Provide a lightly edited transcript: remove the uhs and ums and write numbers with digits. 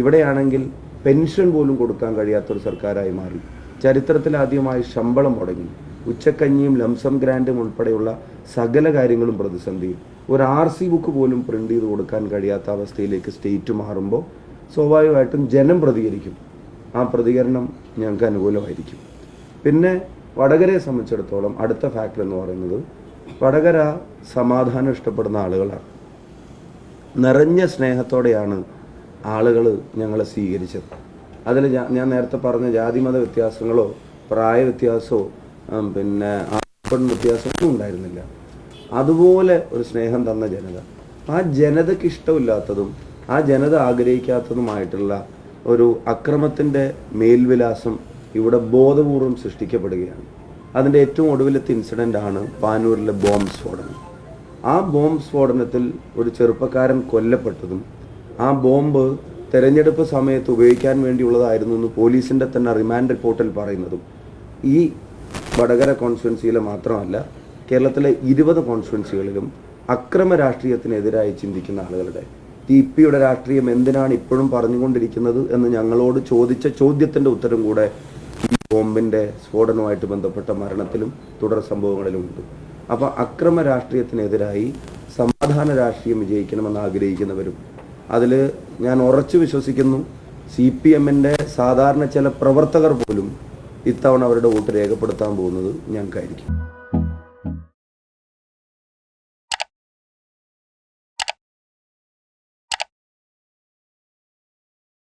ഇവിടെയാണെങ്കിൽ പെൻഷൻ പോലും കൊടുക്കാൻ കഴിയാത്തൊരു സർക്കാരായി മാറി. ചരിത്രത്തിലാദ്യമായി ശമ്പളം മുടങ്ങി. ഉച്ചക്കഞ്ഞിയും ലംസം ഗ്രാൻഡും ഉൾപ്പെടെയുള്ള സകല കാര്യങ്ങളും പ്രതിസന്ധിയും. ഒരു RC ബുക്ക് പോലും പ്രിന്റ് ചെയ്ത് കൊടുക്കാൻ കഴിയാത്ത അവസ്ഥയിലേക്ക് സ്റ്റേറ്റ് മാറുമ്പോൾ സ്വാഭാവികമായിട്ടും ജനം പ്രതികരിക്കും. ആ പ്രതികരണം ഞങ്ങൾക്ക് അനുകൂലമായിരിക്കും. പിന്നെ വടകരയെ സംബന്ധിച്ചിടത്തോളം അടുത്ത ഫാക്ടർ എന്ന് പറയുന്നത്, വടകര സമാധാനം ഇഷ്ടപ്പെടുന്ന ആളുകളാണ്. നിറഞ്ഞ സ്നേഹത്തോടെയാണ് ആളുകൾ ഞങ്ങളെ സ്വീകരിച്ചത്. അതിൽ ഞാൻ നേരത്തെ പറഞ്ഞ ജാതിമത വ്യത്യാസങ്ങളോ പ്രായ വ്യത്യാസമോ പിന്നെ വ്യത്യാസമൊന്നും ഉണ്ടായിരുന്നില്ല. അതുപോലെ ഒരു സ്നേഹം തന്ന ജനത, ആ ജനതയ്ക്ക് ഇഷ്ടമില്ലാത്തതും ആ ജനത ആഗ്രഹിക്കാത്തതുമായിട്ടുള്ള ഒരു അക്രമത്തിൻ്റെ മേൽവിലാസം ഇവിടെ ബോധപൂർവം സൃഷ്ടിക്കപ്പെടുകയാണ്. അതിൻ്റെ ഏറ്റവും ഒടുവിലത്തെ ഇൻസിഡൻ്റാണ് പാനൂരിലെ ബോംബ് സ്ഫോടനം. ആ ബോംബ് സ്ഫോടനത്തിൽ ഒരു ചെറുപ്പക്കാരൻ കൊല്ലപ്പെട്ടതും ആ ബോംബ് തെരഞ്ഞെടുപ്പ് സമയത്ത് ഉപയോഗിക്കാൻ വേണ്ടിയുള്ളതായിരുന്നു എന്ന് പോലീസിൻ്റെ തന്നെ റിമാൻഡ് റിപ്പോർട്ടിൽ പറയുന്നതും ഈ വടകര കോൺസ്റ്റിറ്റ്യുവൻസിയിലെ മാത്രമല്ല, കേരളത്തിലെ 20 കോൺസ്റ്റിറ്റ്യുവൻസികളിലും അക്രമ രാഷ്ട്രീയത്തിനെതിരായി ചിന്തിക്കുന്ന ആളുകളുടെ TPയുടെ രാഷ്ട്രീയം എന്തിനാണ് ഇപ്പോഴും പറഞ്ഞുകൊണ്ടിരിക്കുന്നത് എന്ന് ഞങ്ങളോട് ചോദിച്ച ചോദ്യത്തിൻ്റെ ഉത്തരം കൂടെ ഈ ബോംബിൻ്റെ സ്ഫോടനവുമായിട്ട് ബന്ധപ്പെട്ട മരണത്തിലും തുടർ സംഭവങ്ങളിലും ഉണ്ട്. അപ്പോൾ അക്രമ രാഷ്ട്രീയത്തിനെതിരായി സമാധാന രാഷ്ട്രീയം വിജയിക്കണമെന്ന് ആഗ്രഹിക്കുന്നവരും അതിൽ ഞാൻ ഉറച്ചു വിശ്വസിക്കുന്നു, CPMൻ്റെ സാധാരണ ചില പ്രവർത്തകർ പോലും ഇത്തവണ അവരുടെ വോട്ട് രേഖപ്പെടുത്താൻ പോകുന്നത് ഞങ്ങൾക്കായിരിക്കും.